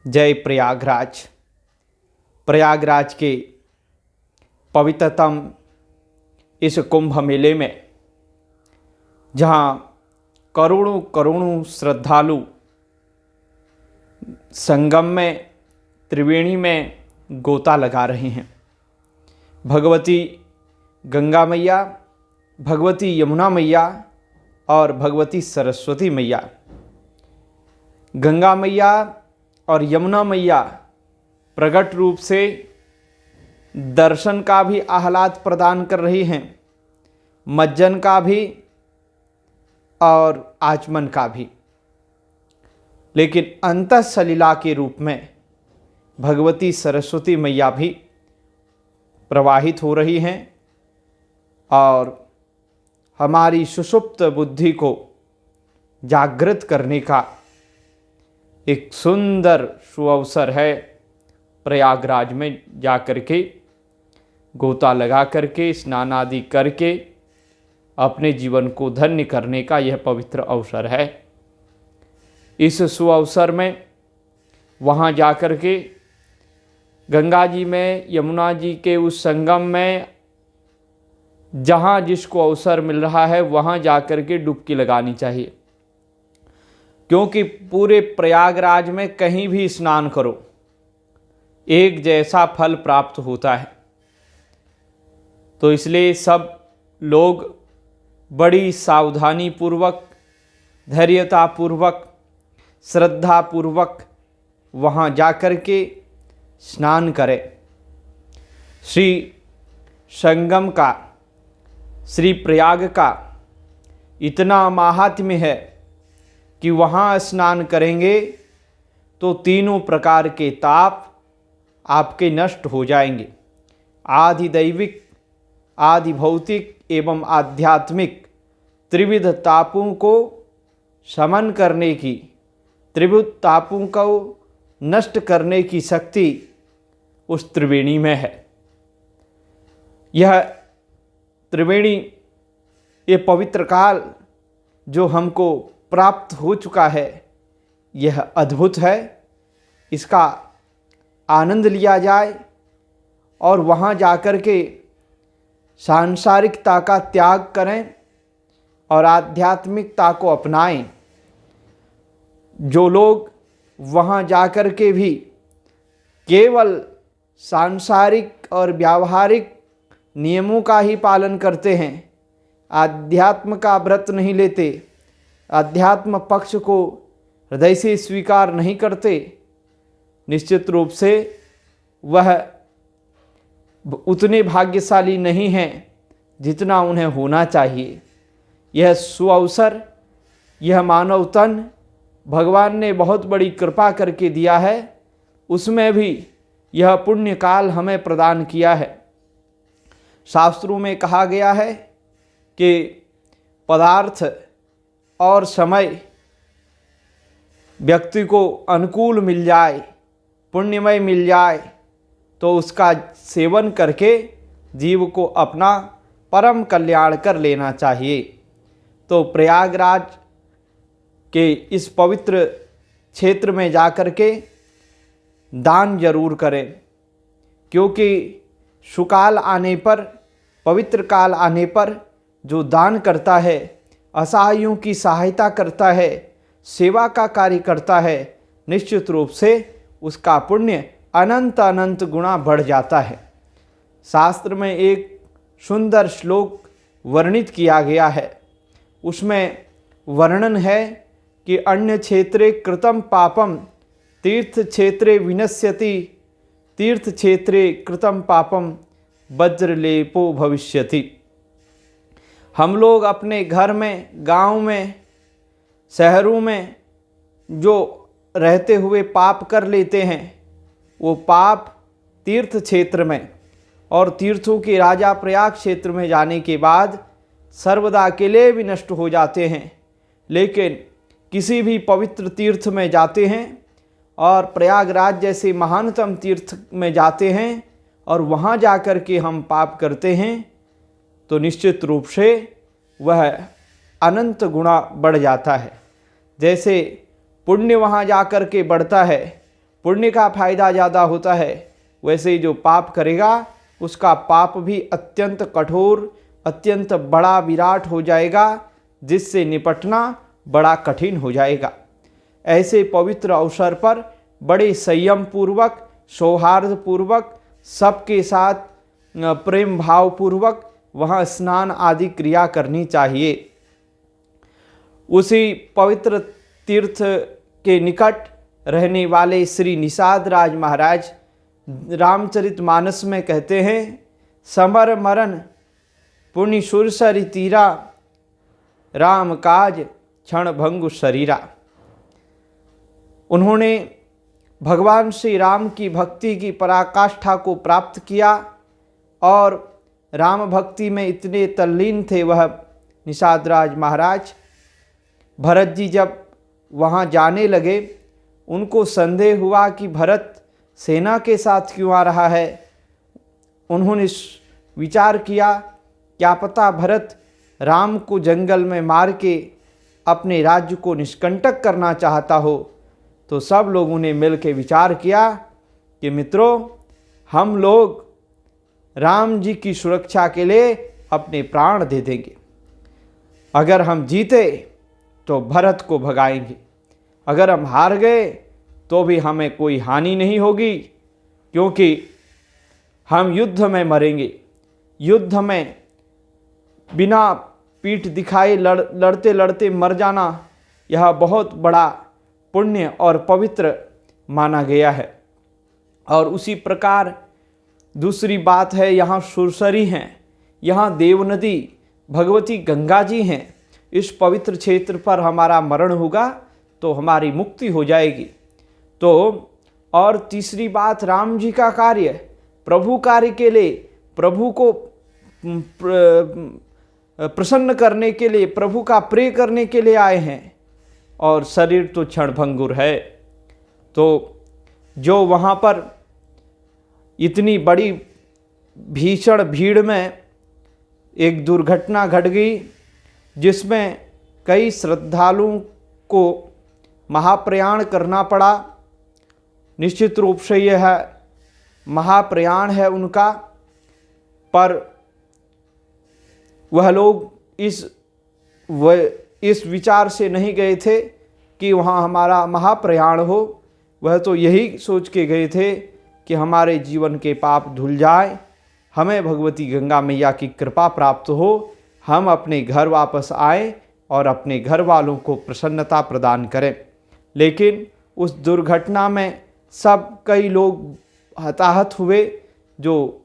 जय प्रयागराज। प्रयागराज के पवित्रतम इस कुंभ मेले में जहाँ करोड़ों करोड़ों श्रद्धालु संगम में त्रिवेणी में गोता लगा रहे हैं। भगवती गंगा मैया, भगवती यमुना मैया और भगवती सरस्वती मैया, गंगा मैया और यमुना मैया प्रकट रूप से दर्शन का भी आह्लाद प्रदान कर रही हैं, मज्जन का भी और आचमन का भी। लेकिन अंतःसलीला के रूप में भगवती सरस्वती मैया भी प्रवाहित हो रही हैं और हमारी सुषुप्त बुद्धि को जागृत करने का एक सुंदर सुअवसर है। प्रयागराज में जाकर के गोता लगा करके स्नान आदि करके अपने जीवन को धन्य करने का यह पवित्र अवसर है। इस सुअवसर में वहाँ जाकर के गंगा जी में, यमुना जी के उस संगम में जहाँ जिसको अवसर मिल रहा है वहाँ जाकर के डुबकी लगानी चाहिए, क्योंकि पूरे प्रयागराज में कहीं भी स्नान करो एक जैसा फल प्राप्त होता है। तो इसलिए सब लोग बड़ी सावधानी पूर्वक, धैर्यता पूर्वक, श्रद्धा पूर्वक वहाँ जाकर के स्नान करें। श्री संगम का, श्री प्रयाग का इतना माहात्म्य है कि वहाँ स्नान करेंगे तो तीनों प्रकार के ताप आपके नष्ट हो जाएंगे। आदि दैविक, आदि भौतिक एवं आध्यात्मिक त्रिविध तापों को शमन करने की, त्रिविध तापों को नष्ट करने की शक्ति उस त्रिवेणी में है। यह त्रिवेणी, ये पवित्र काल जो हमको प्राप्त हो चुका है, यह अद्भुत है। इसका आनंद लिया जाए और वहाँ जाकर के सांसारिकता का त्याग करें और आध्यात्मिकता को अपनाएं। जो लोग वहाँ जाकर के भी केवल सांसारिक और व्यावहारिक नियमों का ही पालन करते हैं, आध्यात्म का व्रत नहीं लेते, अध्यात्म पक्ष को हृदय से स्वीकार नहीं करते, निश्चित रूप से वह उतने भाग्यशाली नहीं हैं जितना उन्हें होना चाहिए। यह सुअवसर, यह मानव तन भगवान ने बहुत बड़ी कृपा करके दिया है, उसमें भी यह पुण्य काल हमें प्रदान किया है। शास्त्रों में कहा गया है कि पदार्थ और समय व्यक्ति को अनुकूल मिल जाए, पुण्यमय मिल जाए, तो उसका सेवन करके जीव को अपना परम कल्याण कर लेना चाहिए। तो प्रयागराज के इस पवित्र क्षेत्र में जाकर के दान जरूर करें, क्योंकि सुकाल आने पर, पवित्र काल आने पर जो दान करता है, असहायों की सहायता करता है, सेवा का कार्य करता है, निश्चित रूप से उसका पुण्य अनंत अनंत गुणा बढ़ जाता है। शास्त्र में एक सुंदर श्लोक वर्णित किया गया है, उसमें वर्णन है कि अन्य क्षेत्रे कृतं पापम तीर्थ क्षेत्रे विनश्यति, तीर्थ क्षेत्रे कृतं पापम वज्रलेपो भविष्यति। हम लोग अपने घर में, गांव में, शहरों में जो रहते हुए पाप कर लेते हैं, वो पाप तीर्थ क्षेत्र में और तीर्थों के राजा प्रयाग क्षेत्र में जाने के बाद सर्वदा के लिए भी नष्ट हो जाते हैं। लेकिन किसी भी पवित्र तीर्थ में जाते हैं और प्रयागराज जैसे महानतम तीर्थ में जाते हैं और वहाँ जाकर के हम पाप करते हैं, तो निश्चित रूप से वह अनंत गुणा बढ़ जाता है। जैसे पुण्य वहाँ जाकर के बढ़ता है, पुण्य का फायदा ज़्यादा होता है, वैसे ही जो पाप करेगा उसका पाप भी अत्यंत कठोर, अत्यंत बड़ा विराट हो जाएगा, जिससे निपटना बड़ा कठिन हो जाएगा। ऐसे पवित्र अवसर पर बड़े संयम पूर्वक, सौहार्द पूर्वक, सबके साथ प्रेम भाव पूर्वक वहाँ स्नान आदि क्रिया करनी चाहिए। उसी पवित्र तीर्थ के निकट रहने वाले श्री निषाद राज महाराज रामचरितमानस में कहते हैं, समर मरण पुण्य सुरसरि तीरा, राम काज क्षण भंगु शरीरा। उन्होंने भगवान श्री राम की भक्ति की पराकाष्ठा को प्राप्त किया और राम भक्ति में इतने तल्लीन थे वह निषाद राज महाराज। भरत जी जब वहाँ जाने लगे, उनको संदेह हुआ कि भरत सेना के साथ क्यों आ रहा है। उन्होंने विचार किया, क्या पता भरत राम को जंगल में मार के अपने राज्य को निष्कंटक करना चाहता हो। तो सब लोगों ने मिलकर विचार किया कि मित्रों, हम लोग राम जी की सुरक्षा के लिए अपने प्राण दे देंगे। अगर हम जीते तो भरत को भगाएंगे, अगर हम हार गए तो भी हमें कोई हानि नहीं होगी, क्योंकि हम युद्ध में मरेंगे। युद्ध में बिना पीठ दिखाए लड़ते लड़ते मर जाना, यह बहुत बड़ा पुण्य और पवित्र माना गया है। और उसी प्रकार दूसरी बात है, यहाँ सुरसरी हैं, यहाँ देव नदी भगवती गंगा जी हैं। इस पवित्र क्षेत्र पर हमारा मरण होगा तो हमारी मुक्ति हो जाएगी। तो और तीसरी बात, राम जी का कार्य प्रभु कार्य के लिए, प्रभु को प्रसन्न करने के लिए, प्रभु का प्रे करने के लिए आए हैं, और शरीर तो क्षणभंगुर है। तो जो वहाँ पर इतनी बड़ी भीषण भीड़ में एक दुर्घटना घट गई, जिसमें कई श्रद्धालुओं को महाप्रयाण करना पड़ा। निश्चित रूप से यह महाप्रयाण है उनका, पर वह लोग इस विचार से नहीं गए थे कि वहाँ हमारा महाप्रयाण हो। वह तो यही सोच के गए थे कि हमारे जीवन के पाप धुल जाए, हमें भगवती गंगा मैया की कृपा प्राप्त हो, हम अपने घर वापस आएं और अपने घर वालों को प्रसन्नता प्रदान करें। लेकिन उस दुर्घटना में कई लोग हताहत हुए, जो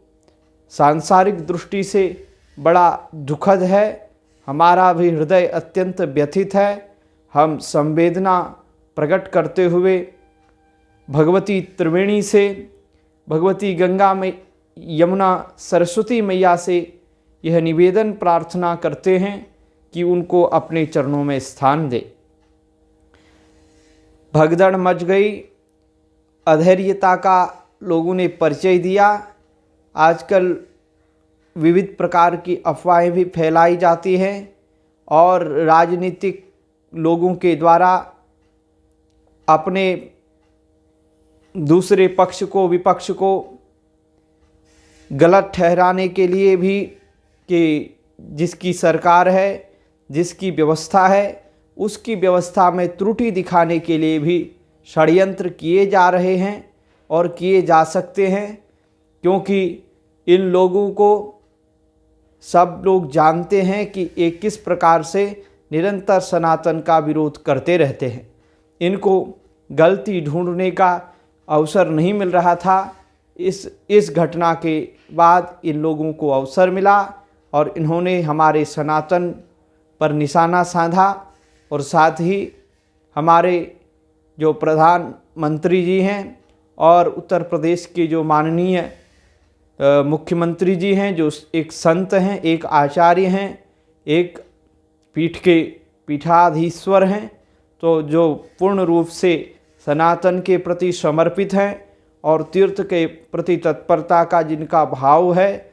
सांसारिक दृष्टि से बड़ा दुखद है। हमारा भी हृदय अत्यंत व्यथित है। हम संवेदना प्रकट करते हुए भगवती त्रिवेणी से, भगवती गंगा में, यमुना सरस्वती मैया से यह निवेदन प्रार्थना करते हैं कि उनको अपने चरणों में स्थान दे। भगदड़ मच गई, अधैर्यता का लोगों ने परिचय दिया। आजकल विविध प्रकार की अफवाहें भी फैलाई जाती हैं और राजनीतिक लोगों के द्वारा अपने दूसरे पक्ष को, विपक्ष को गलत ठहराने के लिए भी, कि जिसकी सरकार है, जिसकी व्यवस्था है, उसकी व्यवस्था में त्रुटि दिखाने के लिए भी षड्यंत्र किए जा रहे हैं और किए जा सकते हैं। क्योंकि इन लोगों को सब लोग जानते हैं कि ये किस प्रकार से निरंतर सनातन का विरोध करते रहते हैं। इनको गलती ढूंढने का अवसर नहीं मिल रहा था। इस घटना के बाद इन लोगों को अवसर मिला और इन्होंने हमारे सनातन पर निशाना साधा, और साथ ही हमारे जो प्रधानमंत्री जी हैं और उत्तर प्रदेश के जो माननीय मुख्यमंत्री जी हैं, जो एक संत हैं, एक आचार्य हैं, एक पीठ के पीठाधीश्वर हैं, तो जो पूर्ण रूप से सनातन के प्रति समर्पित हैं और तीर्थ के प्रति तत्परता का जिनका भाव है,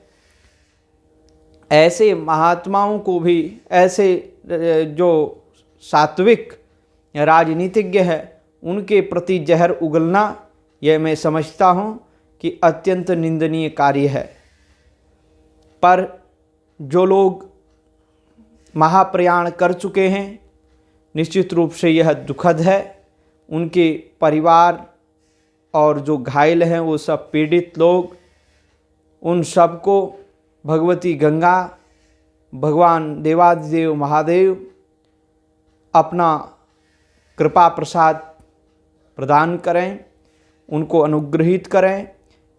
ऐसे महात्माओं को भी, ऐसे जो सात्विक राजनीतिज्ञ है, उनके प्रति जहर उगलना यह मैं समझता हूँ कि अत्यंत निंदनीय कार्य है। पर जो लोग महाप्रयाण कर चुके हैं, निश्चित रूप से यह दुखद है। उनके परिवार और जो घायल हैं वो सब पीड़ित लोग, उन सबको भगवती गंगा, भगवान देवादिदेव महादेव अपना कृपा प्रसाद प्रदान करें, उनको अनुग्रहित करें।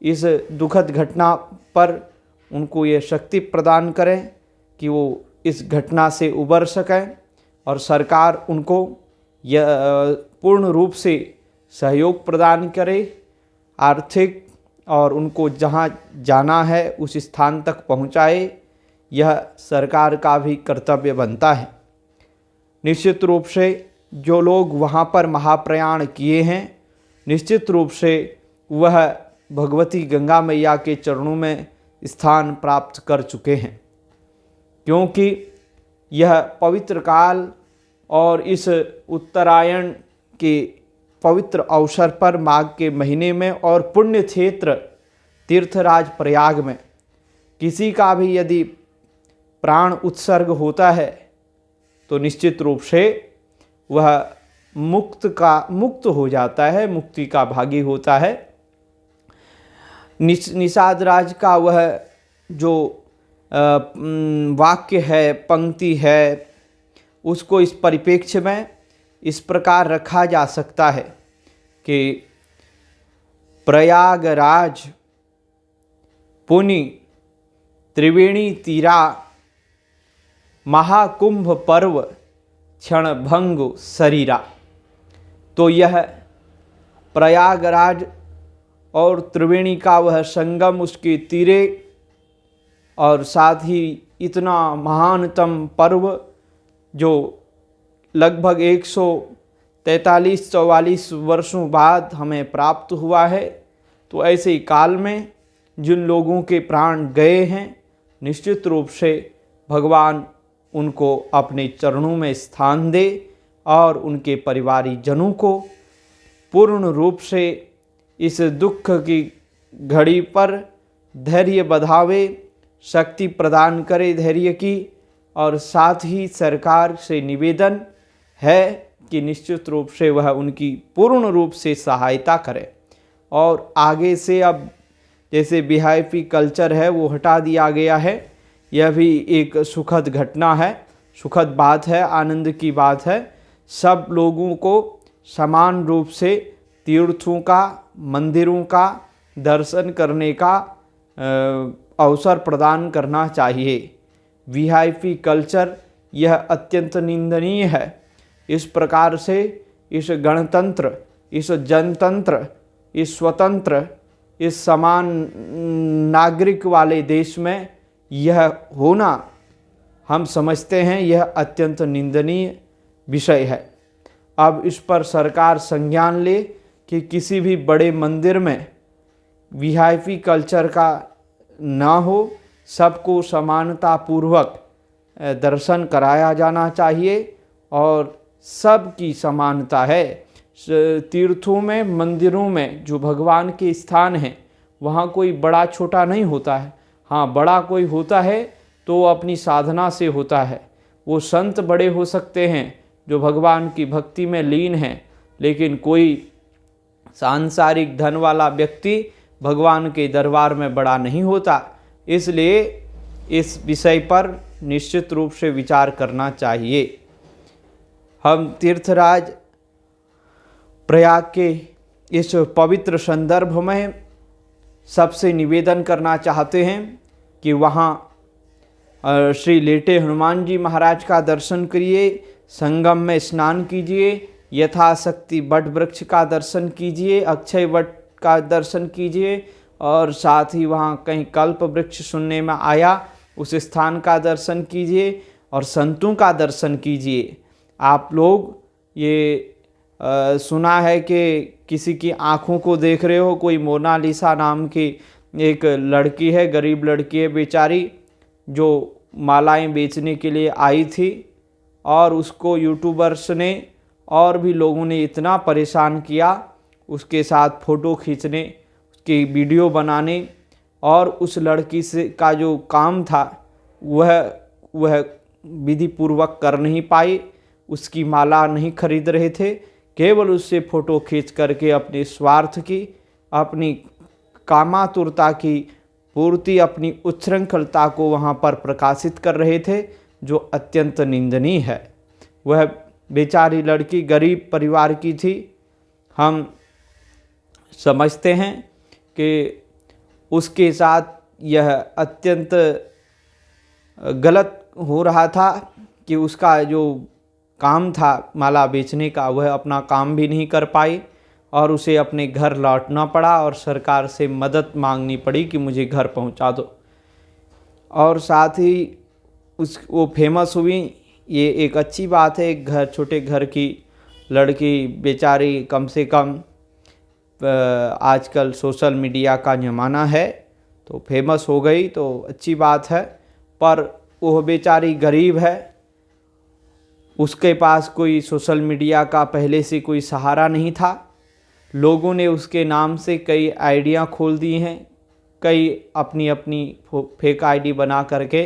इस दुखद घटना पर उनको ये शक्ति प्रदान करें कि वो इस घटना से उबर सकें और सरकार उनको यह पूर्ण रूप से सहयोग प्रदान करे, आर्थिक, और उनको जहाँ जाना है उस स्थान तक पहुँचाए। यह सरकार का भी कर्तव्य बनता है। निश्चित रूप से जो लोग वहाँ पर महाप्रयाण किए हैं, निश्चित रूप से वह भगवती गंगा मैया के चरणों में स्थान प्राप्त कर चुके हैं, क्योंकि यह पवित्र काल और इस उत्तरायण के पवित्र अवसर पर माघ के महीने में और पुण्य क्षेत्र तीर्थराज प्रयाग में किसी का भी यदि प्राण उत्सर्ग होता है तो निश्चित रूप से वह मुक्त हो जाता है, मुक्ति का भागी होता है। निषाद राज का वह जो वाक्य है, पंक्ति है, उसको इस परिप्रेक्ष्य में इस प्रकार रखा जा सकता है कि प्रयागराज पुनि त्रिवेणी तीरा महाकुंभ पर्व क्षणभंग शरीरा। तो यह प्रयागराज और त्रिवेणी का वह संगम, उसके तीरे, और साथ ही इतना महानतम पर्व जो लगभग 143-44 वर्षों बाद हमें प्राप्त हुआ है। तो ऐसे ही काल में जिन लोगों के प्राण गए हैं, निश्चित रूप से भगवान उनको अपने चरणों में स्थान दे और उनके परिवारीजनों को पूर्ण रूप से इस दुख की घड़ी पर धैर्य बधावे, शक्ति प्रदान करे धैर्य की। और साथ ही सरकार से निवेदन है कि निश्चित रूप से वह उनकी पूर्ण रूप से सहायता करे। और आगे से अब जैसे वीआईपी कल्चर है वो हटा दिया गया है, यह भी एक सुखद घटना है, सुखद बात है, आनंद की बात है। सब लोगों को समान रूप से तीर्थों का, मंदिरों का दर्शन करने का अवसर प्रदान करना चाहिए। वीआईपी कल्चर यह अत्यंत निंदनीय है। इस प्रकार से इस गणतंत्र, इस जनतंत्र, इस स्वतंत्र, इस समान नागरिक वाले देश में यह होना, हम समझते हैं यह अत्यंत निंदनीय विषय है। अब इस पर सरकार संज्ञान ले कि किसी भी बड़े मंदिर में वीआईपी कल्चर का ना हो, सबको समानता पूर्वक दर्शन कराया जाना चाहिए। और सबकी समानता है। तीर्थों में, मंदिरों में जो भगवान के स्थान हैं, वहाँ कोई बड़ा छोटा नहीं होता है। हाँ, बड़ा कोई होता है तो अपनी साधना से होता है। वो संत बड़े हो सकते हैं जो भगवान की भक्ति में लीन हैं, लेकिन कोई सांसारिक धन वाला व्यक्ति भगवान के दरबार में बड़ा नहीं होता। इसलिए इस विषय पर निश्चित रूप से विचार करना चाहिए। हम तीर्थराज प्रयाग के इस पवित्र संदर्भ में सबसे निवेदन करना चाहते हैं कि वहाँ श्री लेटे हनुमान जी महाराज का दर्शन करिए, संगम में स्नान कीजिए, यथाशक्ति वट वृक्ष का दर्शन कीजिए, अक्षय वट का दर्शन कीजिए, और साथ ही वहाँ कहीं कल्प वृक्ष सुनने में आया उस स्थान का दर्शन कीजिए और संतों का दर्शन कीजिए। आप लोग ये सुना है कि किसी की आँखों को देख रहे हो, कोई मोनालिसा नाम की एक लड़की है, गरीब लड़की है बेचारी, जो मालाएं बेचने के लिए आई थी, और उसको यूट्यूबर्स ने और भी लोगों ने इतना परेशान किया, उसके साथ फ़ोटो खींचने, उसकी वीडियो बनाने और उस लड़की से का जो काम था वह विधि पूर्वक कर नहीं पाए। उसकी माला नहीं खरीद रहे थे, केवल उससे फ़ोटो खींच करके अपने स्वार्थ की, अपनी कामातुरता की पूर्ति, अपनी उच्छृंखलता को वहाँ पर प्रकाशित कर रहे थे, जो अत्यंत निंदनीय है। वह बेचारी लड़की गरीब परिवार की थी। हम समझते हैं कि उसके साथ यह अत्यंत गलत हो रहा था कि उसका जो काम था माला बेचने का, वह अपना काम भी नहीं कर पाई और उसे अपने घर लौटना पड़ा और सरकार से मदद मांगनी पड़ी कि मुझे घर पहुंचा दो। और साथ ही वो फेमस हुई, ये एक अच्छी बात है। एक छोटे घर की लड़की बेचारी, कम से कम आजकल सोशल मीडिया का ज़माना है, तो फेमस हो गई तो अच्छी बात है। पर वह बेचारी गरीब है, उसके पास कोई सोशल मीडिया का पहले से कोई सहारा नहीं था। लोगों ने उसके नाम से कई आइडियाँ खोल दी हैं, कई अपनी अपनी फेक आईडी बना करके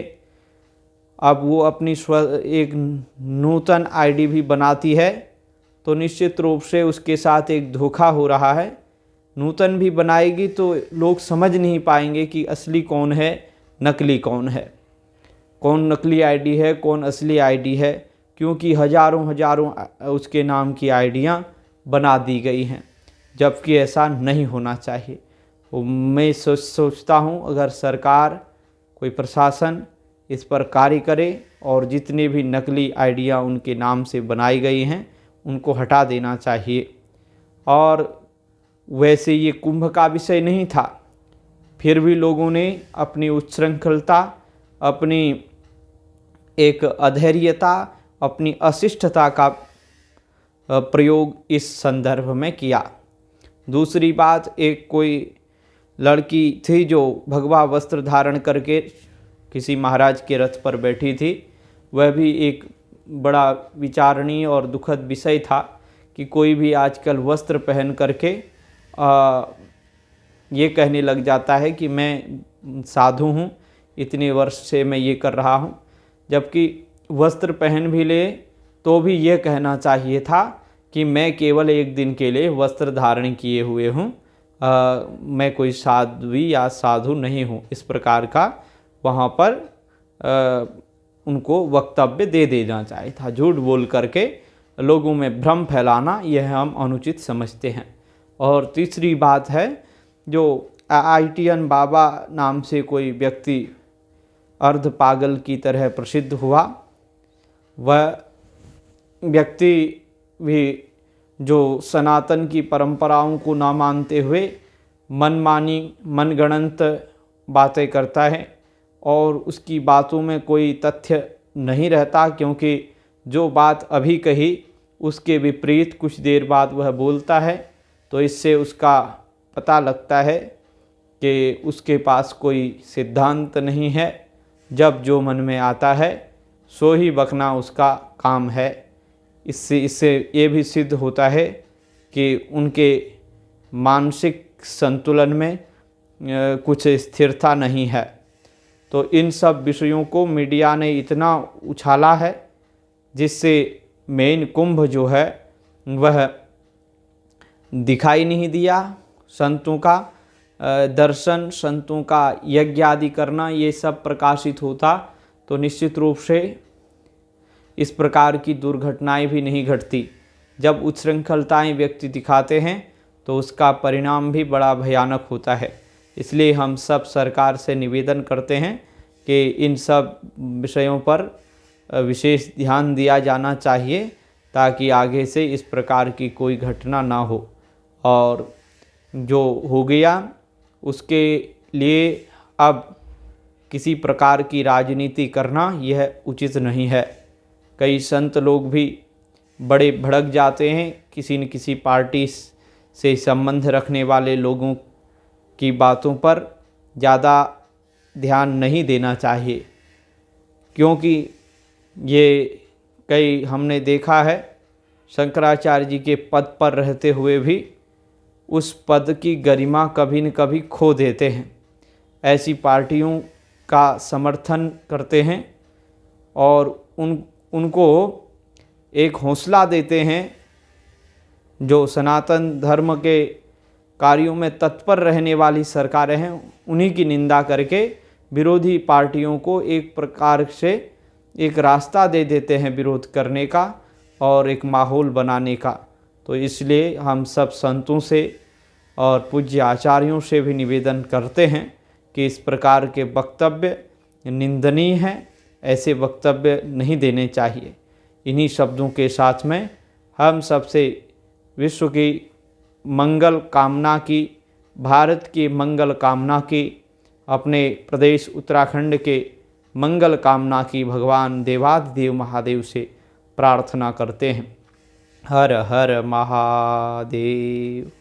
अब वो अपनी एक नूतन आईडी भी बनाती है। तो निश्चित रूप से उसके साथ एक धोखा हो रहा है। नूतन भी बनाएगी तो लोग समझ नहीं पाएंगे कि असली कौन है, नकली कौन है, कौन नकली आईडी है, कौन असली आईडी है, क्योंकि हजारों उसके नाम की आईडियाँ बना दी गई हैं, जबकि ऐसा नहीं होना चाहिए। मैं सोचता हूँ अगर सरकार, कोई प्रशासन इस पर कार्य करे और जितने भी नकली आइडिया उनके नाम से बनाई गई हैं उनको हटा देना चाहिए। और वैसे ये कुंभ का विषय नहीं था, फिर भी लोगों ने अपनी उच्छृंखलता, अपनी एक अधैर्यता, अपनी अशिष्टता का प्रयोग इस संदर्भ में किया। दूसरी बात, एक कोई लड़की थी जो भगवा वस्त्र धारण करके किसी महाराज के रथ पर बैठी थी। वह भी एक बड़ा विचारणीय और दुखद विषय था कि कोई भी आजकल वस्त्र पहन करके ये कहने लग जाता है कि मैं साधु हूँ, इतने वर्ष से मैं ये कर रहा हूँ, जबकि वस्त्र पहन भी ले तो भी ये कहना चाहिए था कि मैं केवल एक दिन के लिए वस्त्र धारण किए हुए हूँ, मैं कोई साध्वी या साधु नहीं हूँ। इस प्रकार का वहाँ पर उनको वक्तव्य दे देना चाहिए था। झूठ बोल करके लोगों में भ्रम फैलाना यह हम अनुचित समझते हैं। और तीसरी बात है, जो IITN बाबा नाम से कोई व्यक्ति अर्ध पागल की तरह प्रसिद्ध हुआ, वह व्यक्ति भी जो सनातन की परंपराओं को ना मानते हुए मनमानी मनगढ़ंत बातें करता है और उसकी बातों में कोई तथ्य नहीं रहता, क्योंकि जो बात अभी कही उसके विपरीत कुछ देर बाद वह बोलता है, तो इससे उसका पता लगता है कि उसके पास कोई सिद्धांत नहीं है। जब जो मन में आता है सो ही बकना उसका काम है। इससे ये भी सिद्ध होता है कि उनके मानसिक संतुलन में कुछ स्थिरता नहीं है। तो इन सब विषयों को मीडिया ने इतना उछाला है जिससे मेन कुंभ जो है वह दिखाई नहीं दिया। संतों का दर्शन, संतों का यज्ञ आदि करना, ये सब प्रकाशित होता तो निश्चित रूप से इस प्रकार की दुर्घटनाएं भी नहीं घटती। जब उच्छृंखलताएं व्यक्ति दिखाते हैं तो उसका परिणाम भी बड़ा भयानक होता है। इसलिए हम सब सरकार से निवेदन करते हैं कि इन सब विषयों पर विशेष ध्यान दिया जाना चाहिए, ताकि आगे से इस प्रकार की कोई घटना ना हो। और जो हो गया उसके लिए अब किसी प्रकार की राजनीति करना यह उचित नहीं है। कई संत लोग भी बड़े भड़क जाते हैं किसी न किसी पार्टी से संबंध रखने वाले लोगों की बातों पर ज़्यादा ध्यान नहीं देना चाहिए, क्योंकि ये कई हमने देखा है शंकराचार्य जी के पद पर रहते हुए भी उस पद की गरिमा कभी न कभी खो देते हैं। ऐसी पार्टियों का समर्थन करते हैं और उनको एक हौसला देते हैं जो सनातन धर्म के कार्यों में तत्पर रहने वाली सरकारें हैं। उन्हीं की निंदा करके विरोधी पार्टियों को एक प्रकार से एक रास्ता दे देते हैं विरोध करने का और एक माहौल बनाने का। तो इसलिए हम सब संतों से और पूज्य आचार्यों से भी निवेदन करते हैं कि इस प्रकार के वक्तव्य निंदनीय हैं, ऐसे वक्तव्य नहीं देने चाहिए। इन्हीं शब्दों के साथ में हम सबसे विश्व की मंगल कामना की, भारत की मंगल कामना की, अपने प्रदेश उत्तराखंड के मंगल कामना की भगवान देवाधिदेव महादेव से प्रार्थना करते हैं। हर हर महादेव।